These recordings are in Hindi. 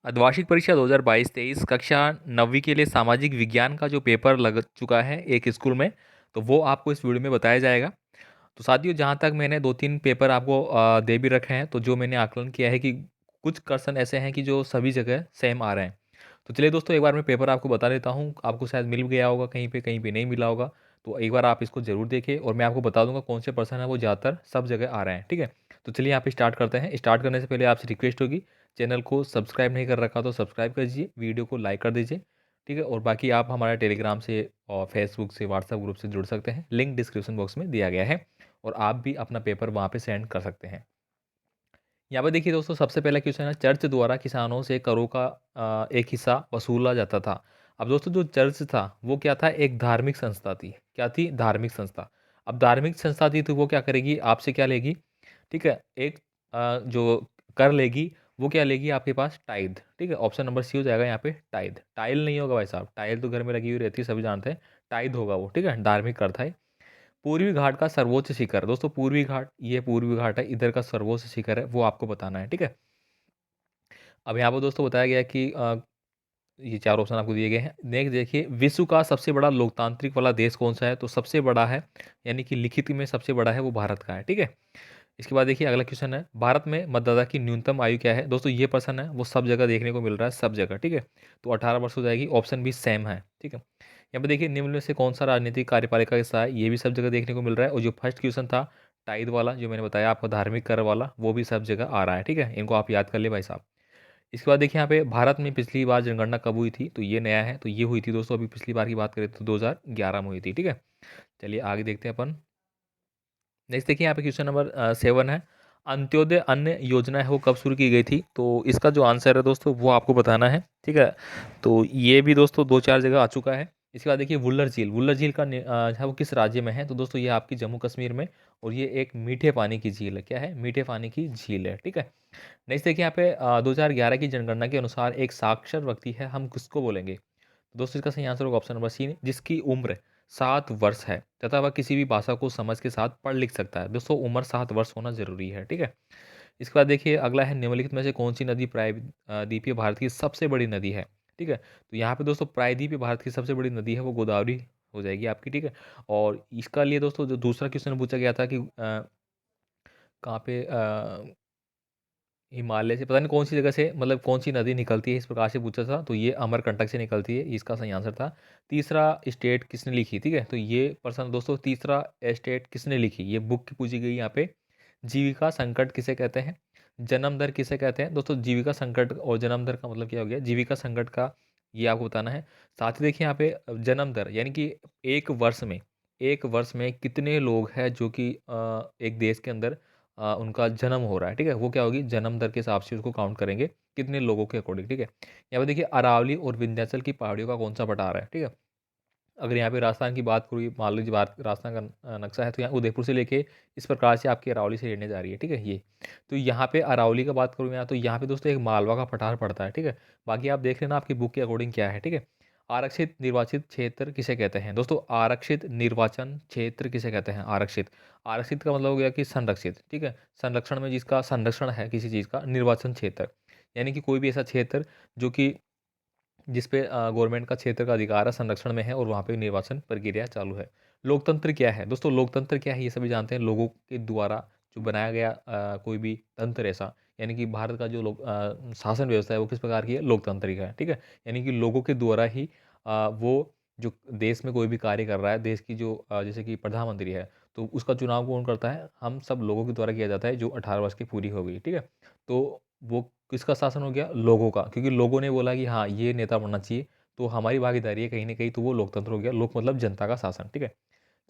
अर्धवार्षिक परीक्षा 2022-23 कक्षा 9वीं के लिए सामाजिक विज्ञान का जो पेपर लग चुका है एक स्कूल में, तो वो आपको इस वीडियो में बताया जाएगा। तो साथियों, जहाँ तक मैंने 2-3 पेपर आपको दे भी रखे हैं, तो जो मैंने आकलन किया है कि कुछ क्वेश्चन ऐसे हैं कि जो सभी जगह सेम आ रहे हैं। तो चलिए दोस्तों, एक बार मैं पेपर आपको बता देता हूँ, आपको शायद मिल गया होगा कहीं पे नहीं मिला होगा। तो एक बार आप इसको ज़रूर देखिए और मैं आपको बता दूँगा कौन से पर्सन है वो ज़्यादातर सब जगह आ रहे हैं, ठीक है? तो चलिए यहाँ पे स्टार्ट करते हैं। स्टार्ट करने से पहले आपसे रिक्वेस्ट होगी, चैनल को सब्सक्राइब नहीं कर रखा तो सब्सक्राइब कर दीजिए, वीडियो को लाइक कर दीजिए, ठीक है? और बाकी आप हमारे टेलीग्राम से और फेसबुक से, व्हाट्सएप ग्रुप से जुड़ सकते हैं, लिंक डिस्क्रिप्शन बॉक्स में दिया गया है और आप भी अपना पेपर वहाँ पे सेंड कर सकते हैं। यहाँ पे देखिए दोस्तों, सबसे पहला क्वेश्चन है, चर्च द्वारा किसानों से करों का एक हिस्सा वसूला जाता था। अब दोस्तों, जो चर्च था वो क्या था, एक धार्मिक संस्था थी। क्या थी? धार्मिक संस्था। अब धार्मिक संस्था थी तो वो क्या करेगी, आपसे क्या लेगी, ठीक है? एक जो कर लेगी, वो क्या लेगी आपके पास, टाइद, ठीक है? ऑप्शन नंबर सी हो जाएगा यहाँ पे, टाइद। टाइल नहीं होगा भाई साहब, टाइल तो घर में लगी हुई रहती है, सभी जानते हैं। टाइद होगा वो, ठीक है? धार्मिक कर था ये। पूर्वी घाट का सर्वोच्च शिखर, दोस्तों पूर्वी घाट, ये पूर्वी घाट है, इधर का सर्वोच्च शिखर है वो आपको बताना है, ठीक है? अब यहाँ पर दोस्तों बताया गया है कि ये चार ऑप्शन आपको दिए गए हैं। नेक्स्ट देखिए, विश्व का सबसे बड़ा लोकतांत्रिक वाला देश कौन सा है, तो सबसे बड़ा है, यानी कि लिखित में सबसे बड़ा है वो भारत का है, ठीक है? इसके बाद देखिए अगला क्वेश्चन है, भारत में मतदाता की न्यूनतम आयु क्या है, दोस्तों ये पर्सन है वो सब जगह देखने को मिल रहा है, सब जगह, ठीक है? तो 18 वर्ष हो जाएगी, ऑप्शन भी सेम है, ठीक है? यहाँ पे देखिए, निम्न में से कौन सा राजनीतिक कार्यपालिका का हिस्सा है, ये भी सब जगह देखने को मिल रहा है। और जो फर्स्ट क्वेश्चन था टाइद वाला, जो मैंने बताया आपको, धार्मिक कर वाला, वो भी सब जगह आ रहा है, ठीक है? इनको आप याद कर ले भाई साहब। इसके बाद देखिए यहाँ पे, भारत में पिछली बार जनगणना कब हुई थी, तो ये नया है, तो ये हुई थी दोस्तों, अभी पिछली बार की बात करें तो 2011 में हुई थी, ठीक है? चलिए आगे देखते हैं अपन। नेक्स्ट देखिए यहाँ पे क्वेश्चन नंबर 7 है, अंत्योदय अन्न योजना है वो कब शुरू की गई थी, तो इसका जो आंसर है दोस्तों वो आपको बताना है, ठीक है? तो ये भी दोस्तों 2-4 जगह आ चुका है। इसके बाद देखिए, वुल्लर झील, वुल्लर झील का है वो किस राज्य में है, तो दोस्तों ये आपकी जम्मू कश्मीर में, और ये एक मीठे पानी की झील है। क्या है? मीठे पानी की झील है, ठीक है? नेक्स्ट देखिए यहाँ पे, 2011 की जनगणना के अनुसार एक साक्षर व्यक्ति है, हम किसको बोलेंगे? दोस्तों इसका सही आंसर होगा ऑप्शन नंबर सी, जिसकी उम्र 7 वर्ष है तथा वह किसी भी भाषा को समझ के साथ पढ़ लिख सकता है। दोस्तों उम्र 7 वर्ष होना जरूरी है, ठीक है? इसके बाद देखिए अगला है, निम्नलिखित में से कौन सी नदी प्रायद्वीपीय भारत की सबसे बड़ी नदी है, ठीक है? तो यहाँ पे दोस्तों, प्रायद्वीपीय भारत की सबसे बड़ी नदी है वो गोदावरी हो जाएगी आपकी, ठीक है? और इसका लिए दोस्तों, जो दूसरा क्वेश्चन पूछा गया था कि कहाँ पे हिमालय से पता नहीं कौन सी जगह से, मतलब कौन सी नदी निकलती है, इस प्रकार से पूछा था, तो ये अमरकंटक से निकलती है, इसका सही आंसर था। तीसरा स्टेट किसने लिखी, ठीक है? तो ये पर्सन दोस्तों, तीसरा स्टेट किसने लिखी, ये बुक पूछी गई यहाँ पे। जीविका संकट किसे कहते हैं, जन्म दर किसे कहते हैं, दोस्तों जीविका संकट और जन्म दर का मतलब क्या हो गया, जीविका संकट का ये आपको बताना है। साथ ही देखिए यहाँ पे, जन्म दर यानी कि एक वर्ष में, एक वर्ष में कितने लोग हैं जो कि एक देश के अंदर उनका जन्म हो रहा है, ठीक है? वो क्या होगी, जन्म दर के हिसाब से उसको काउंट करेंगे, कितने लोगों के अकॉर्डिंग, ठीक है? यहाँ पे देखिए, अरावली और विंध्याचल की पहाड़ियों का कौन सा पठार है, ठीक है? अगर यहाँ पे राजस्थान की बात करूँ, मान लीजिए भारत राजस्थान का नक्शा है, तो यहाँ उदयपुर से लेके इस प्रकार से आपकी अरावली से लेने जा रही है, ठीक है? ये तो यहाँ पे अरावली का बात करूँ मैं, तो यहाँ पे दोस्तों एक मालवा का पठार पड़ता है, ठीक है? बाकी आप देख लेना आपकी बुक के अकॉर्डिंग क्या है, ठीक है? आरक्षित निर्वाचित क्षेत्र किसे कहते हैं, दोस्तों आरक्षित निर्वाचन क्षेत्र किसे कहते हैं, आरक्षित। आरक्षित का मतलब हो गया कि संरक्षित, ठीक है? संरक्षण में जिसका संरक्षण है किसी चीज़ का, निर्वाचन क्षेत्र, यानी कि कोई भी ऐसा क्षेत्र जो कि जिस पे गवर्नमेंट का क्षेत्र का अधिकार है, संरक्षण में है और वहाँ पे निर्वाचन प्रक्रिया चालू है। लोकतंत्र क्या है, दोस्तों लोकतंत्र क्या है, ये सभी जानते हैं, लोगों के द्वारा जो बनाया गया कोई भी तंत्र ऐसा, यानी कि भारत का जो शासन व्यवस्था है वो किस प्रकार की है, लोकतांत्रिक है, ठीक है? यानी कि लोगों के द्वारा ही वो जो देश में कोई भी कार्य कर रहा है, देश की जो जैसे कि प्रधानमंत्री है, तो उसका चुनाव कौन करता है, हम सब लोगों के द्वारा किया जाता है, जो 18 वर्ष की पूरी हो गई, ठीक है? तो वो किसका शासन हो गया, लोगों का, क्योंकि लोगों ने बोला कि हाँ ये नेता बनना चाहिए, तो हमारी भागीदारी है कहीं ना कहीं, तो वो लोकतंत्र हो गया, लोक मतलब जनता का शासन, ठीक है?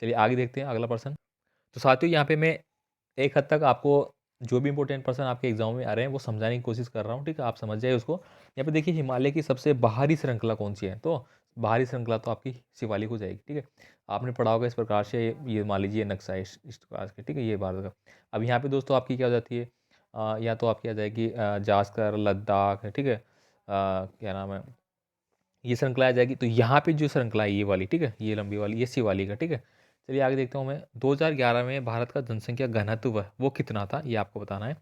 चलिए आगे देखते हैं अगला पर्सन। तो साथियों, यहाँ पे मैं एक हद तक आपको जो भी इंपॉर्टेंट पर्सन आपके एग्जाम में आ रहे हैं वो समझाने की कोशिश कर रहा हूँ, ठीक है? आप समझ जाए उसको। यहाँ पे देखिए, हिमालय की सबसे बाहरी श्रृंखला कौन सी है, तो बाहरी श्रृंखला तो आपकी शिवालिक हो जाएगी, ठीक है? आपने पढ़ा होगा इस प्रकार से, ये मान लीजिए नक्शा है इस प्रकार से, ठीक है? ये भारत का। अब यहाँ पे दोस्तों आपकी क्या हो जाती है, या तो आपकी आ जाएगी जास्कर, लद्दाख, ठीक है? क्या नाम है, ये श्रृंखला आ जाएगी। तो यहाँ पे जो श्रृंखला है ये वाली, ठीक है, ये लंबी वाली, ये शिवालिक है, ठीक है? चलिए आगे देखता हूँ मैं। 2011 में भारत का जनसंख्या घनत्व वो कितना था, ये आपको बताना है।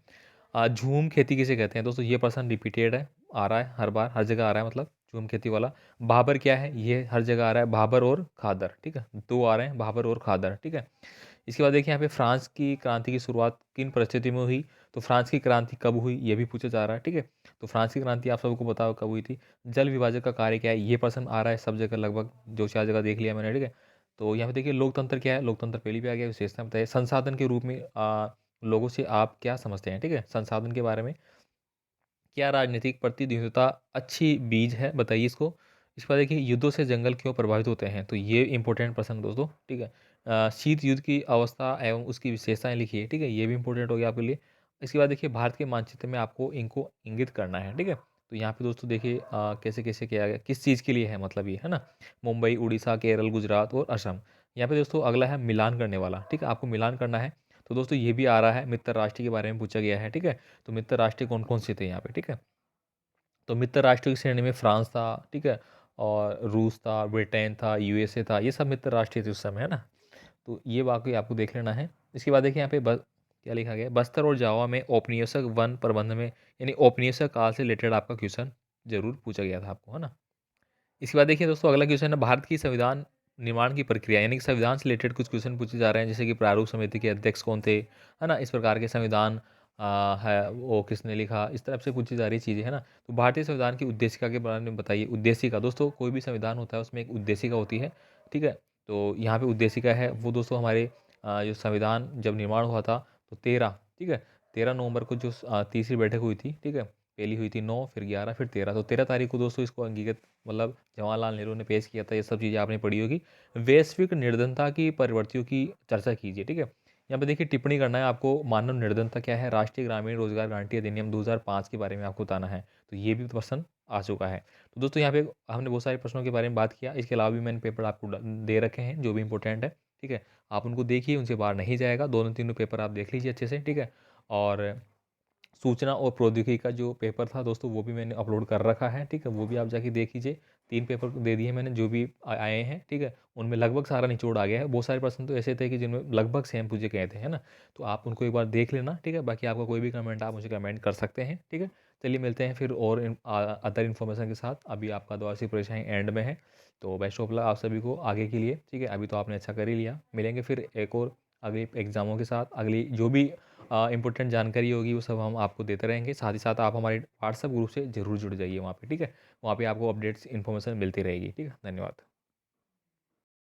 झूम खेती किसे कहते हैं, दोस्तों ये पर्सन रिपीटेड है, आ रहा है हर बार, हर जगह आ रहा है, मतलब धूमकेतु वाला। भाबर क्या है, ये हर जगह आ रहा है, भाबर और खादर, ठीक है, दो आ रहे हैं, भाबर और खादर, ठीक है। इसके बाद देखिए यहाँ पे फ्रांस की क्रांति की शुरुआत किन परिस्थिति में हुई, तो फ्रांस की क्रांति कब हुई ये भी पूछा जा रहा है, ठीक है। तो फ्रांस की क्रांति आप सबको पता हो कब हुई थी। जल विभाजक का कार्य क्या है, ये प्रश्न आ रहा है सब जगह लगभग, जो चार जगह देख लिया मैंने, ठीक है। तो यहाँ पे देखिए लोकतंत्र क्या है, लोकतंत्र पहले भी आ गया, विशेषता बताइए। संसाधन के रूप में लोगों से आप क्या समझते हैं, ठीक है, संसाधन के बारे में। क्या राजनीतिक प्रतिद्वंद्विता अच्छी बीज है, बताइए इसको। इसके बाद देखिए युद्धों से जंगल क्यों प्रभावित होते हैं, तो ये इंपॉर्टेंट प्रश्न दोस्तों, ठीक है। शीत युद्ध की अवस्था एवं उसकी विशेषताएं लिखिए, ठीक है, ये भी इंपॉर्टेंट हो गया आपके लिए। इसके बाद देखिए भारत के मानचित्र में आपको इनको इंगित करना है, ठीक है। तो यहाँ पे दोस्तों देखिए कैसे कैसे किया गया, किस चीज़ के लिए है, मतलब ये है ना, मुंबई, उड़ीसा, केरल, गुजरात और असम। यहाँ पे दोस्तों अगला है मिलान करने वाला, ठीक है, आपको मिलान करना है। तो दोस्तों ये भी आ रहा है, मित्र राष्ट्र के बारे में पूछा गया है, ठीक है। तो मित्र राष्ट्र कौन कौन से थे यहाँ पे, ठीक है। तो मित्र राष्ट्रों की श्रेणी में फ्रांस था, ठीक है, और रूस था, ब्रिटेन था, यूएसए था, ये सब मित्र राष्ट्र थे उस समय, है ना। तो ये वाकई आपको देख लेना है। इसके बाद देखिए यहाँ पे क्या लिखा गया है, बस्तर और जावा में औपनिवेशिक वन प्रबंध में, यानी औपनिवेशिक काल से रिलेटेड आपका क्वेश्चन जरूर पूछा गया था आपको, है ना। इसके बाद देखिए दोस्तों अगला क्वेश्चन है भारत की संविधान निर्माण की प्रक्रिया, यानी कि संविधान से रिलेटेड कुछ क्वेश्चन पूछे जा रहे हैं, जैसे कि प्रारूप समिति के अध्यक्ष कौन थे, है ना, इस प्रकार के संविधान है वो किसने लिखा, इस तरफ से पूछी जा रही चीज़ें, है ना। तो भारतीय संविधान की उद्देशिका के बारे में बताइए। उद्देशिका दोस्तों कोई भी संविधान होता है उसमें एक उद्देशिका होती है, ठीक है। तो यहाँ पे उद्देशिका है वो दोस्तों हमारे जो संविधान जब निर्माण हुआ था तो 13, ठीक है, 13 नवंबर को जो तीसरी बैठक हुई थी, ठीक है, पहली हुई थी 9, फिर 11, फिर 13, तो 13 तारीख को दोस्तों इसको अंगीकृत, मतलब जवाहरलाल नेहरू ने पेश किया था। ये सब चीज़ें आपने पढ़ी होगी। वैश्विक निर्धनता की प्रवृत्तियों की चर्चा कीजिए, ठीक है। यहाँ पे देखिए टिप्पणी करना है आपको, मानव निर्धनता क्या है, राष्ट्रीय ग्रामीण रोजगार गारंटी अधिनियम 2005 के बारे में आपको बताना है। तो ये भी प्रश्न आ चुका है। तो दोस्तों यहाँ पे हमने बहुत सारे प्रश्नों के बारे में बात किया, इसके अलावा भी मैंने पेपर आपको दे रखे हैं जो भी इंपॉर्टेंट है, ठीक है। आप उनको देखिए, उनसे बाहर नहीं जाएगा, दोनों तीनों पेपर आप देख लीजिए अच्छे से, ठीक है। और सूचना और प्रौद्योगिकी का जो पेपर था दोस्तों वो भी मैंने अपलोड कर रखा है, ठीक है, वो भी आप जाके देख लीजिए। 3 पेपर दे दिए मैंने जो भी आए हैं, ठीक है, उनमें लगभग सारा निचोड़ आ गया है। बहुत सारे प्रश्न तो ऐसे थे कि जिनमें लगभग सेम पूछे गए थे, है ना। तो आप उनको एक बार देख लेना, ठीक है। बाकी आपका कोई भी कमेंट आप मुझे कमेंट कर सकते हैं, ठीक है। चलिए मिलते हैं फिर और अदर इन्फॉर्मेशन के साथ। अभी आपका द्वादशी परीक्षाएं एंड में है, तो बेस्ट ऑफ लक आप सभी को आगे के लिए, ठीक है। अभी तो आपने अच्छा कर ही लिया, मिलेंगे फिर एक और अगले एग्जामों के साथ। अगली जो भी इंपॉर्टेंट जानकारी होगी वो सब हम आपको देते रहेंगे। साथ ही साथ आप हमारे व्हाट्सएप ग्रुप से ज़रूर जुड़ जाइए वहाँ पे, ठीक है। वहाँ पे आपको अपडेट्स इन्फॉर्मेशन मिलती रहेगी, ठीक है। धन्यवाद।